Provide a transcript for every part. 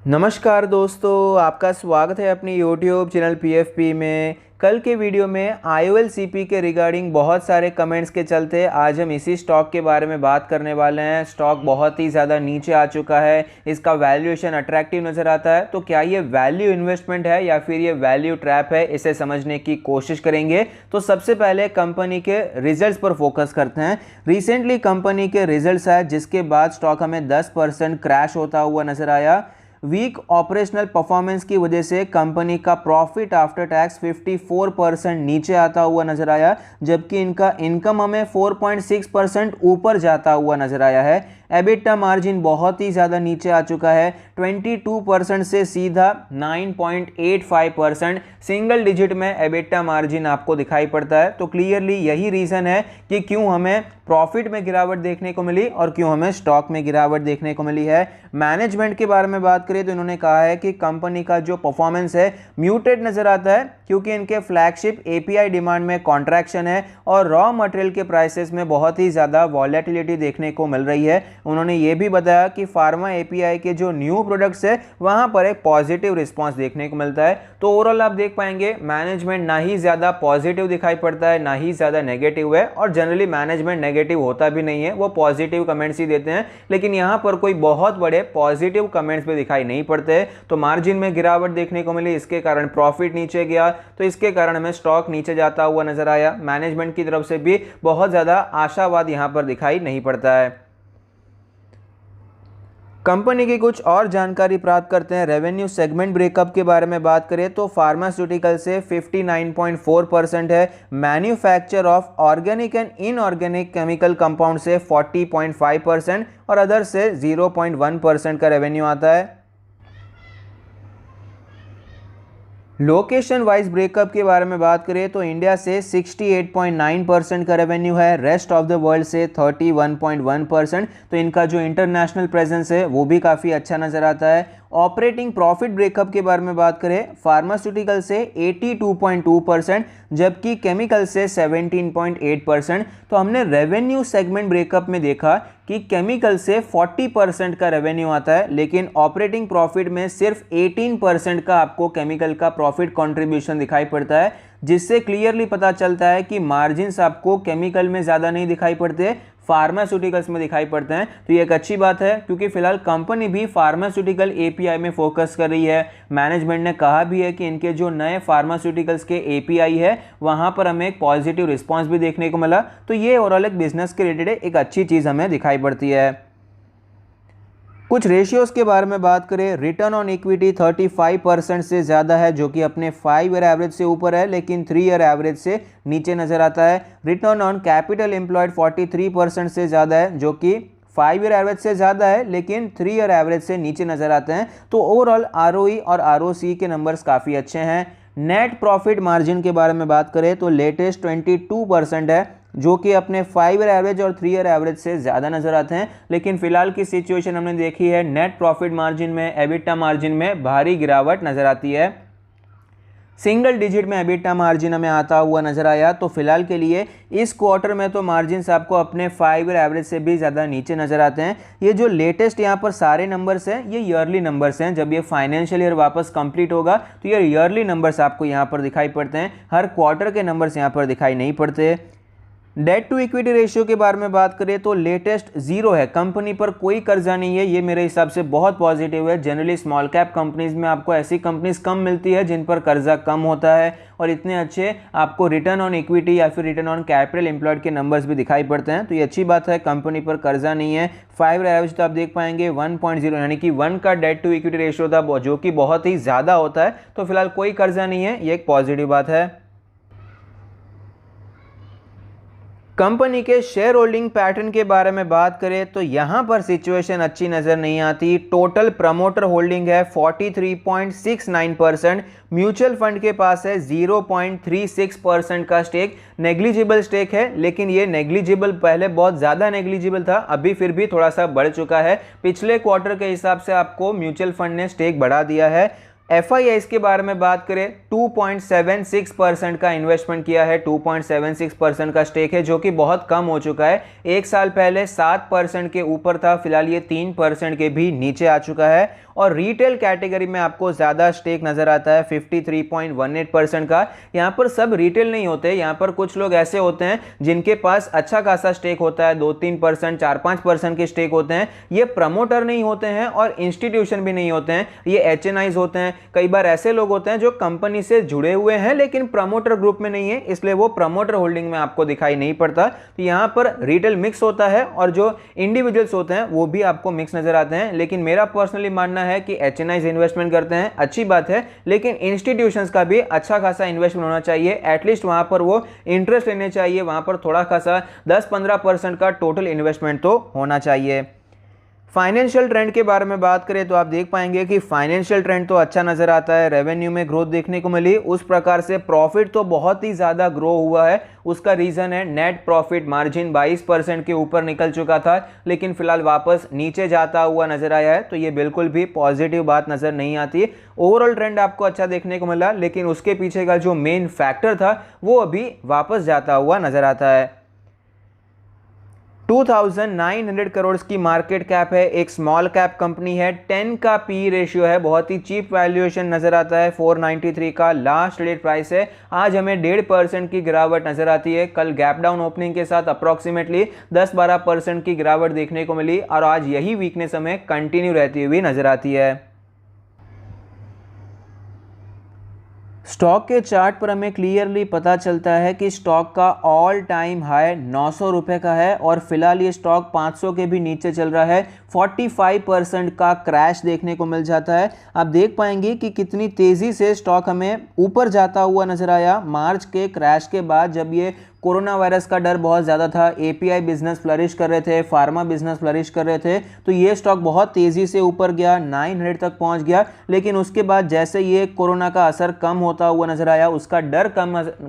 नमस्कार दोस्तों, आपका स्वागत है अपनी YouTube चैनल PFP में। कल के वीडियो में IOLCP के रिगार्डिंग बहुत सारे कमेंट्स के चलते आज हम इसी स्टॉक के बारे में बात करने वाले हैं। स्टॉक बहुत ही ज़्यादा नीचे आ चुका है, इसका वैल्यूएशन अट्रैक्टिव नज़र आता है। तो क्या ये वैल्यू इन्वेस्टमेंट है या फिर ये वैल्यू ट्रैप है, इसे समझने की कोशिश करेंगे। तो सबसे पहले कंपनी के रिजल्ट्स पर फोकस करते हैं। रिसेंटली कंपनी के रिजल्ट्स आए जिसके बाद स्टॉक हमें 10% क्रैश होता हुआ नज़र आया। वीक ऑपरेशनल परफॉर्मेंस की वजह से कंपनी का प्रॉफिट आफ्टर टैक्स 54% नीचे आता हुआ नजर आया, जबकि इनका इनकम हमें 4.6% ऊपर जाता हुआ नजर आया है। एबिटा मार्जिन बहुत ही ज़्यादा नीचे आ चुका है, 22% से सीधा 9.85%। सिंगल डिजिट में एबिटा मार्जिन आपको दिखाई पड़ता है। तो क्लियरली यही रीज़न है कि क्यों हमें प्रॉफिट में गिरावट देखने को मिली और क्यों हमें स्टॉक में गिरावट देखने को मिली है। मैनेजमेंट के बारे में बात करें तो इन्होंने कहा है कि कंपनी का जो परफॉर्मेंस है म्यूटेड नज़र आता है, क्योंकि इनके फ्लैगशिप API डिमांड में कॉन्ट्रैक्शन है और रॉ मटेरियल के प्राइसेस में बहुत ही ज़्यादा वॉलेटिलिटी देखने को मिल रही है। उन्होंने ये भी बताया कि फार्मा API के जो न्यू प्रोडक्ट्स है वहाँ पर एक पॉजिटिव रिस्पॉन्स देखने को मिलता है। तो ओवरऑल आप देख पाएंगे मैनेजमेंट ना ही ज़्यादा पॉजिटिव दिखाई पड़ता है ना ही ज़्यादा नेगेटिव है, और जनरली मैनेजमेंट नेगेटिव होता भी नहीं है, वो पॉजिटिव कमेंट्स ही देते हैं। लेकिन यहाँ पर कोई बहुत बड़े पॉजिटिव कमेंट्स भी दिखाई नहीं पड़ते। तो मार्जिन में गिरावट देखने को मिली, इसके कारण प्रॉफिट नीचे गया, तो इसके कारण हमें स्टॉक नीचे जाता हुआ नजर आया। मैनेजमेंट की तरफ से भी बहुत ज़्यादा आशावाद यहाँ पर दिखाई नहीं पड़ता है। कंपनी की कुछ और जानकारी प्राप्त करते हैं। रेवेन्यू सेगमेंट ब्रेकअप के बारे में बात करें तो फार्मास्यूटिकल से 59.4% है, manufacture of organic and inorganic chemical compound से 40.5% और अदर से 0.1% का रेवेन्यू आता है। लोकेशन वाइज ब्रेकअप के बारे में बात करें तो इंडिया से 68.9% का रेवेन्यू है, रेस्ट ऑफ द वर्ल्ड से 31.1%। तो इनका जो इंटरनेशनल प्रेजेंस है वो भी काफ़ी अच्छा नज़र आता है। ऑपरेटिंग प्रॉफिट ब्रेकअप के बारे में बात करें, फार्मास्यूटिकल से 82.2%, जबकि केमिकल से 17.8%। तो हमने रेवेन्यू सेगमेंट ब्रेकअप में देखा कि केमिकल से 40% का रेवेन्यू आता है, लेकिन ऑपरेटिंग प्रॉफिट में सिर्फ 18% का आपको केमिकल का प्रॉफिट कंट्रीब्यूशन दिखाई पड़ता है, जिससे क्लियरली पता चलता है कि मार्जिन्स आपको केमिकल में ज़्यादा नहीं दिखाई पड़ते, फार्मास्यूटिकल्स में दिखाई पड़ते हैं। तो ये एक अच्छी बात है, क्योंकि फिलहाल कंपनी भी फार्मास्यूटिकल API में फोकस कर रही है। मैनेजमेंट ने कहा भी है कि इनके जो नए फार्मास्यूटिकल्स के API है वहाँ पर हमें एक पॉजिटिव रिस्पॉन्स भी देखने को मिला। तो ये ओवरऑल एक बिजनेस के रिलेटेड एक अच्छी चीज़ हमें दिखाई पड़ती है। कुछ रेशियोज़ के बारे में बात करें, रिटर्न ऑन इक्विटी 35% से ज़्यादा है, जो कि अपने 5 ईयर एवरेज से ऊपर है, लेकिन 3 ईयर एवरेज से नीचे नज़र आता है। रिटर्न ऑन कैपिटल एम्प्लॉयड 43% से ज़्यादा है, जो कि 5 ईयर एवरेज से ज़्यादा है, लेकिन 3 ईयर एवरेज से नीचे नज़र आते हैं। तो ओवरऑल ROE और ROC के नंबर्स काफ़ी अच्छे हैं। नेट प्रॉफिट मार्जिन के बारे में बात करें तो लेटेस्ट 22% है, जो कि अपने 5 ईयर एवरेज और 3 ईयर एवरेज से ज़्यादा नज़र आते हैं। लेकिन फिलहाल की सिचुएशन हमने देखी है, नेट प्रॉफिट मार्जिन में, एबिटा मार्जिन में भारी गिरावट नज़र आती है। सिंगल डिजिट में एबिटा मार्जिन हमें आता हुआ नज़र आया। तो फिलहाल के लिए इस क्वार्टर में तो मार्जिन्स आपको अपने 5 ईयर एवरेज से भी ज़्यादा नीचे नज़र आते हैं। ये जो लेटेस्ट यहाँ पर सारे नंबर्स हैं ये ईयरली नंबर्स हैं। जब ये फाइनेंशियल ईयर वापस कंप्लीट होगा तो ये ईयरली नंबर्स आपको यहाँ पर दिखाई पड़ते हैं, हर क्वार्टर के नंबर्स यहाँ पर दिखाई नहीं पड़ते। डेट टू इक्विटी रेशियो के बारे में बात करें तो लेटेस्ट 0 है, कंपनी पर कोई कर्जा नहीं है। ये मेरे हिसाब से बहुत पॉजिटिव है। जनरली स्मॉल कैप कंपनीज में आपको ऐसी कंपनीज कम मिलती है जिन पर कर्जा कम होता है, और इतने अच्छे आपको रिटर्न ऑन इक्विटी या फिर रिटर्न ऑन कैपिटल एम्प्लॉयड के नंबर्स भी दिखाई पड़ते हैं। तो ये अच्छी बात है, कंपनी पर कर्जा नहीं है। 5 ईयर एवरेज तो आप देख पाएंगे 1.0 यानी कि 1 का डेट टू इक्विटी रेशियो था, जो कि बहुत ही ज़्यादा होता है। तो फिलहाल कोई कर्जा नहीं है, ये एक पॉजिटिव बात है। कंपनी के शेयर होल्डिंग पैटर्न के बारे में बात करें तो यहां पर सिचुएशन अच्छी नज़र नहीं आती। टोटल प्रमोटर होल्डिंग है 43.69%, म्यूचुअल फंड के पास है 0.36% का स्टेक। नेग्लिजिबल स्टेक है, लेकिन ये नेग्लिजिबल पहले बहुत ज़्यादा नेग्लिजिबल था, अभी फिर भी थोड़ा सा बढ़ चुका है। पिछले क्वार्टर के हिसाब से आपको म्यूचुअल फंड ने स्टेक बढ़ा दिया है। FIS के बारे में बात करें 2.76% का इन्वेस्टमेंट किया है, 2.76% का स्टेक है जो कि बहुत कम हो चुका है। एक साल पहले 7% के ऊपर था, फिलहाल ये 3% के भी नीचे आ चुका है। और रिटेल कैटेगरी में आपको ज़्यादा स्टेक नज़र आता है 53.18% का। यहाँ पर सब रिटेल नहीं होते, यहाँ पर कुछ लोग ऐसे होते हैं जिनके पास अच्छा खासा स्टेक होता है, 2-3%, 4-5% के स्टेक होते हैं। ये प्रमोटर नहीं होते हैं और इंस्टीट्यूशन भी नहीं होते हैं, ये HNIs होते हैं। कई बार ऐसे लोग होते हैं जो कंपनी से जुड़े हुए हैं लेकिन प्रमोटर ग्रुप में नहीं है, इसलिए वो प्रमोटर होल्डिंग में आपको दिखाई नहीं पड़ता। तो यहाँ पर रिटेल मिक्स होता है और जो इंडिविजुअल्स होते हैं वो भी आपको मिक्स नजर आते हैं। लेकिन मेरा पर्सनली मानना है कि HNIs इन्वेस्टमेंट करते हैं, अच्छी बात है, लेकिन इंस्टीट्यूशंस का भी अच्छा खासा इन्वेस्टमेंट होना चाहिए। एटलीस्ट वहां पर वो इंटरेस्ट लेने चाहिए, वहां पर थोड़ा खासा 10-15% का टोटल इन्वेस्टमेंट तो होना चाहिए। फाइनेंशियल ट्रेंड के बारे में बात करें तो आप देख पाएंगे कि फाइनेंशियल ट्रेंड तो अच्छा नजर आता है, रेवेन्यू में ग्रोथ देखने को मिली, उस प्रकार से प्रॉफिट तो बहुत ही ज़्यादा ग्रो हुआ है। उसका रीज़न है नेट प्रॉफिट मार्जिन 22% के ऊपर निकल चुका था लेकिन फिलहाल वापस नीचे जाता हुआ नजर आया है, तो ये बिल्कुल भी पॉजिटिव बात नज़र नहीं आती। ओवरऑल ट्रेंड आपको अच्छा देखने को मिला लेकिन उसके पीछे का जो मेन फैक्टर था वो अभी वापस जाता हुआ नजर आता है। 2900 करोड़ की मार्केट कैप है, एक स्मॉल कैप कंपनी है, 10 का पी रेशियो है, बहुत ही चीप वैल्यूएशन नजर आता है। 493 का लास्ट ट्रेडेड प्राइस है। आज हमें 1.5% की गिरावट नजर आती है, कल गैप डाउन ओपनिंग के साथ अप्रॉक्सीमेटली 10-12% की गिरावट देखने को मिली और आज यही वीकनेस हमें कंटिन्यू रहती हुई नजर आती है। स्टॉक के चार्ट पर हमें क्लियरली पता चलता है कि स्टॉक का ऑल टाइम हाई 900 रुपये का है और फिलहाल ये स्टॉक 500 के भी नीचे चल रहा है। 45% का क्रैश देखने को मिल जाता है। आप देख पाएंगे कि कितनी तेज़ी से स्टॉक हमें ऊपर जाता हुआ नजर आया मार्च के क्रैश के बाद, जब ये कोरोना वायरस का डर बहुत ज़्यादा था, API बिजनेस फ्लरिश कर रहे थे, फार्मा बिजनेस फ्लरिश कर रहे थे, तो ये स्टॉक बहुत तेज़ी से ऊपर गया, 900 तक पहुंच गया। लेकिन उसके बाद जैसे ये कोरोना का असर कम होता हुआ नजर आया, उसका डर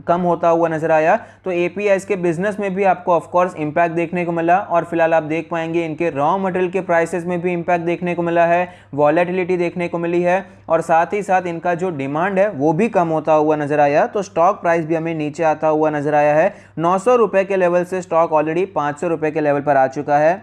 कम होता हुआ नजर आया, तो APIs के बिजनेस में भी आपको ऑफकोर्स इंपैक्ट देखने को मिला। और फिलहाल आप देख पाएंगे इनके रॉ मटेरियल के प्राइसेस में भी इंपैक्ट देखने को मिला है, वॉलेटिलिटी देखने को मिली है और साथ ही साथ इनका जो डिमांड है वो भी कम होता हुआ नजर आया। तो स्टॉक प्राइस भी हमें नीचे आता हुआ नजर आया है। 900 रुपए के लेवल से स्टॉक ऑलरेडी 500 रुपए के लेवल पर आ चुका है।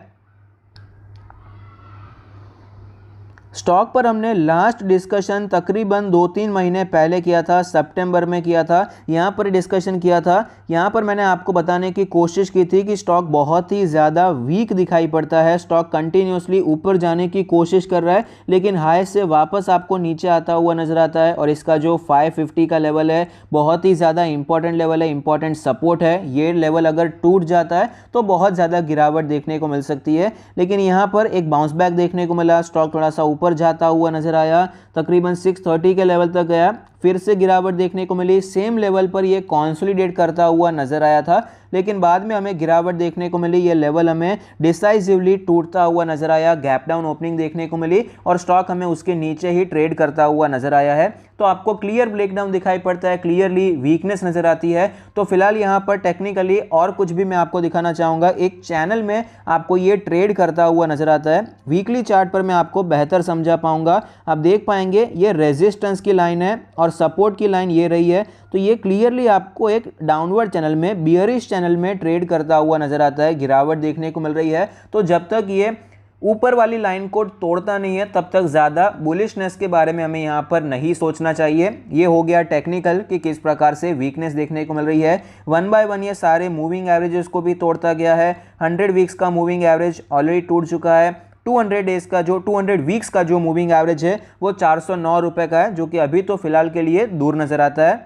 स्टॉक पर हमने लास्ट डिस्कशन तकरीबन 2-3 महीने पहले किया था, सितंबर में किया था, यहाँ पर डिस्कशन किया था। यहाँ पर मैंने आपको बताने की कोशिश की थी कि स्टॉक बहुत ही ज़्यादा वीक दिखाई पड़ता है, स्टॉक कंटिन्यूसली ऊपर जाने की कोशिश कर रहा है लेकिन हाई से वापस आपको नीचे आता हुआ नजर आता है। और इसका जो 550 का लेवल है बहुत ही ज़्यादा इंपॉर्टेंट लेवल है, इंपॉर्टेंट सपोर्ट है। ये लेवल अगर टूट जाता है तो बहुत ज़्यादा गिरावट देखने को मिल सकती है, लेकिन यहाँ पर एक बाउंस बैक देखने को मिला, स्टॉक थोड़ा सा ऊपर जाता हुआ नजर आया, तकरीबन 630 के लेवल तक गया, फिर से गिरावट देखने को मिली, सेम लेवल पर ये कंसोलिडेट करता हुआ नजर आया था लेकिन बाद में हमें गिरावट देखने को मिली। ये लेवल हमें डिसाइसिवली टूटता हुआ नजर आया, गैप डाउन ओपनिंग देखने को मिली और स्टॉक हमें उसके नीचे ही ट्रेड करता हुआ नजर आया है। तो आपको क्लियर ब्रेकडाउन दिखाई पड़ता है, क्लियरली वीकनेस नजर आती है। तो फिलहाल यहाँ पर टेक्निकली और कुछ भी मैं आपको दिखाना चाहूँगा, एक चैनल में आपको ये ट्रेड करता हुआ नजर आता है। वीकली चार्ट पर मैं आपको बेहतर समझा पाऊंगा। आप देख पाएंगे ये रेजिस्टेंस की लाइन है और सपोर्ट की लाइन ये रही है, तो ये क्लियरली आपको एक डाउनवर्ड चैनल में, बियरिश चैनल में ट्रेड करता हुआ नजर आता है, गिरावट देखने को मिल रही है। तो जब तक ये ऊपर वाली लाइन को तोड़ता नहीं है तब तक ज़्यादा बुलिशनेस के बारे में हमें यहाँ पर नहीं सोचना चाहिए। ये हो गया टेक्निकल कि किस प्रकार से वीकनेस देखने को मिल रही है। 1 बाय 1 ये सारे मूविंग एवरेजेस को भी तोड़ता गया है। 100 वीक्स का मूविंग एवरेज ऑलरेडी टूट चुका है। 200 वीक्स का जो मूविंग एवरेज है वो 409 रुपये का है, जो कि अभी तो फिलहाल के लिए दूर नज़र आता है।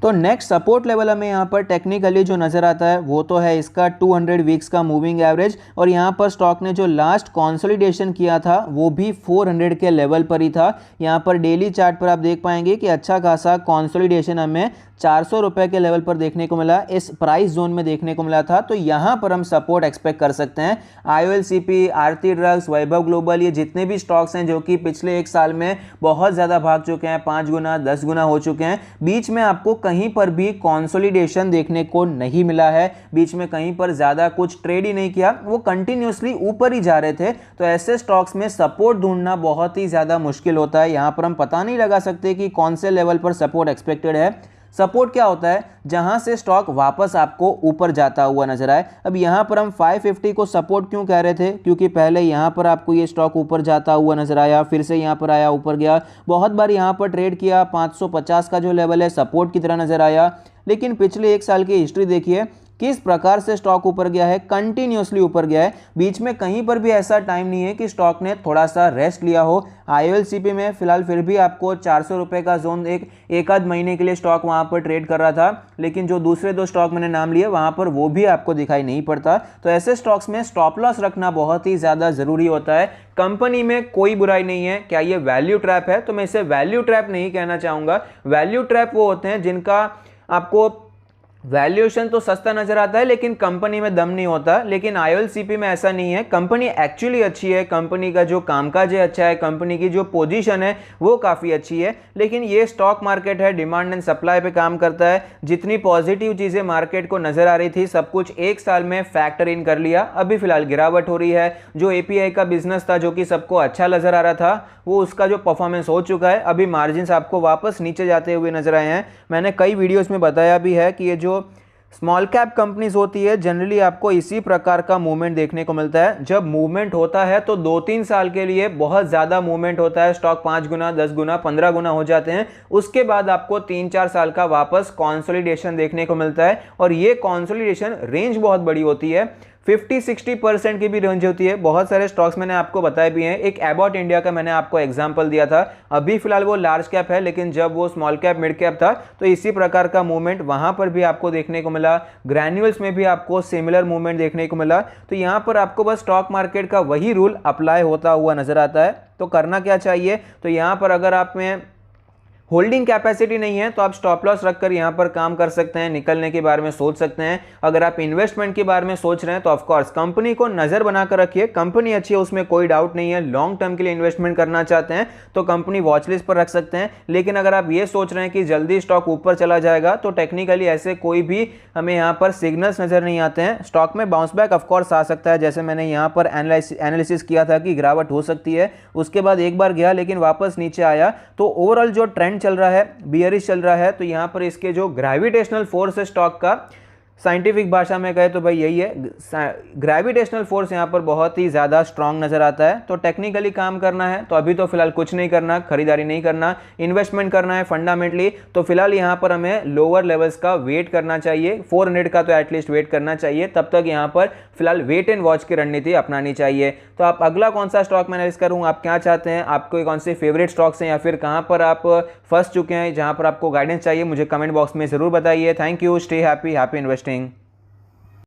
तो नेक्स्ट सपोर्ट लेवल हमें यहाँ पर टेक्निकली जो नज़र आता है वो तो है इसका 200 वीक्स का मूविंग एवरेज, और यहाँ पर स्टॉक ने जो लास्ट कंसोलिडेशन किया था वो भी 400 के लेवल पर ही था। यहाँ पर डेली चार्ट पर आप देख पाएंगे कि अच्छा खासा कंसोलिडेशन हमें 400 रुपये के लेवल पर देखने को मिला, इस प्राइस जोन में देखने को मिला था। तो यहाँ पर हम सपोर्ट एक्सपेक्ट कर सकते हैं। IOLCP, आरती ड्रग्स, वैभव ग्लोबल, ये जितने भी स्टॉक्स हैं जो कि पिछले एक साल में बहुत ज़्यादा भाग चुके हैं, 5 गुना 10 गुना हो चुके हैं, बीच में आपको कहीं कहीं पर भी कंसोलिडेशन देखने को नहीं मिला है, बीच में कहीं पर ज़्यादा कुछ ट्रेड ही नहीं किया, वो कंटिन्यूसली ऊपर ही जा रहे थे। तो ऐसे स्टॉक्स में सपोर्ट ढूंढना बहुत ही ज़्यादा मुश्किल होता है। यहाँ पर हम पता नहीं लगा सकते कि कौन से लेवल पर सपोर्ट एक्सपेक्टेड है। सपोर्ट क्या होता है? जहां से स्टॉक वापस आपको ऊपर जाता हुआ नजर आए। अब यहां पर हम 550 को सपोर्ट क्यों कह रहे थे? क्योंकि पहले यहां पर आपको ये स्टॉक ऊपर जाता हुआ नजर आया, फिर से यहां पर आया, ऊपर गया, बहुत बार यहां पर ट्रेड किया, 550 का जो लेवल है सपोर्ट की तरह नजर आया। लेकिन पिछले एक साल की हिस्ट्री देखिए किस प्रकार से स्टॉक ऊपर गया है, कंटिन्यूसली ऊपर गया है। बीच में कहीं पर भी ऐसा टाइम नहीं है कि स्टॉक ने थोड़ा सा रेस्ट लिया हो। IOLCP में फिलहाल फिर भी आपको 400 रुपये का जोन एक आध महीने के लिए स्टॉक वहां पर ट्रेड कर रहा था, लेकिन जो दूसरे दो स्टॉक मैंने नाम लिए वहां पर वो भी आपको दिखाई नहीं पड़ता। तो ऐसे स्टॉक्स में स्टॉप लॉस रखना बहुत ही ज़्यादा ज़रूरी होता है। कंपनी में कोई बुराई नहीं है। क्या ये वैल्यू ट्रैप है? तो मैं इसे वैल्यू ट्रैप नहीं कहना चाहूँगा। वैल्यू ट्रैप वो होते हैं जिनका आपको वैल्यूएशन तो सस्ता नजर आता है लेकिन कंपनी में दम नहीं होता। लेकिन IOLCP में ऐसा नहीं है। कंपनी एक्चुअली अच्छी है, कंपनी का जो कामकाज है अच्छा है, कंपनी की जो पोजीशन है वो काफ़ी अच्छी है। लेकिन ये स्टॉक मार्केट है, डिमांड एंड सप्लाई पे काम करता है। जितनी पॉजिटिव चीज़ें मार्केट को नजर आ रही थी सब कुछ एक साल में फैक्टर इन कर लिया। अभी फिलहाल गिरावट हो रही है। जो API का बिजनेस था जो कि सबको अच्छा नजर आ रहा था वो उसका जो परफॉर्मेंस हो चुका है, अभी मार्जिन आपको वापस नीचे जाते हुए नजर आए हैं। मैंने कई वीडियोस में बताया भी है कि ये जो स्मॉल कैप कंपनीज होती है जनरली आपको इसी प्रकार का मूवमेंट देखने को मिलता है। जब मूवमेंट होता है तो 2-3 साल के लिए बहुत ज़्यादा मूवमेंट होता है, स्टॉक 5 गुना 10 गुना 15 गुना हो जाते हैं। उसके बाद आपको 3-4 साल का वापस कॉन्सोलिडेशन देखने को मिलता है और ये कॉन्सोलिडेशन रेंज बहुत बड़ी होती है, 50-60% की भी रेंज होती है। बहुत सारे स्टॉक्स मैंने आपको बताए भी हैं। एक एबॉट इंडिया का मैंने आपको एग्जांपल दिया था। अभी फिलहाल वो लार्ज कैप है लेकिन जब वो स्मॉल कैप मिड कैप था तो इसी प्रकार का मूवमेंट वहां पर भी आपको देखने को मिला। ग्रैन्यूल्स में भी आपको सिमिलर मूवमेंट देखने को मिला। तो यहां पर आपको बस स्टॉक मार्केट का वही रूल अप्लाई होता हुआ नजर आता है। तो करना क्या चाहिए? तो यहां पर अगर आप में होल्डिंग कैपेसिटी नहीं है तो आप स्टॉप लॉस रखकर यहां पर काम कर सकते हैं, निकलने के बारे में सोच सकते हैं। अगर आप इन्वेस्टमेंट के बारे में सोच रहे हैं तो ऑफ कोर्स कंपनी को नजर बनाकर रखिए। कंपनी अच्छी है उसमें कोई डाउट नहीं है। लॉन्ग टर्म के लिए इन्वेस्टमेंट करना चाहते हैं तो कंपनी वॉच लिस्ट पर रख सकते हैं। लेकिन अगर आप ये सोच रहे हैं कि जल्दी स्टॉक ऊपर चला जाएगा तो टेक्निकली ऐसे कोई भी हमें यहाँ पर सिग्नल्स नजर नहीं आते हैं। स्टॉक में बाउंस बैक ऑफकोर्स आ सकता है, जैसे मैंने यहाँ पर एनालिसिस किया था कि गिरावट हो सकती है। उसके बाद एक बार गया लेकिन वापस नीचे आया। तो ओवरऑल जो ट्रेंड चल रहा है बियरिश चल रहा है। तो यहां पर इसके जो ग्रेविटेशनल फोर्स है स्टॉक का, साइंटिफिक भाषा में कहे तो भाई यही है, ग्रेविटेशनल फोर्स यहाँ पर बहुत ही ज़्यादा स्ट्रांग नज़र आता है। तो टेक्निकली काम करना है तो अभी तो फिलहाल कुछ नहीं करना, खरीदारी नहीं करना, इन्वेस्टमेंट करना है फंडामेंटली। तो फिलहाल यहाँ पर हमें लोअर लेवल्स का वेट करना चाहिए, 400 का तो एटलीस्ट वेट करना चाहिए। तब तक यहाँ पर फिलहाल वेट एंड वॉच की रणनीति अपनानी चाहिए। तो आप अगला कौन सा स्टॉक मैं एनालिसिस करूँ, आप क्या चाहते हैं, आपको कौन से फेवरेट स्टॉक्स हैं या फिर कहाँ पर आप फंस चुके हैं जहाँ पर आपको गाइडेंस चाहिए, मुझे कमेंट बॉक्स में ज़रूर बताइए। Thank you, stay happy, happy investing.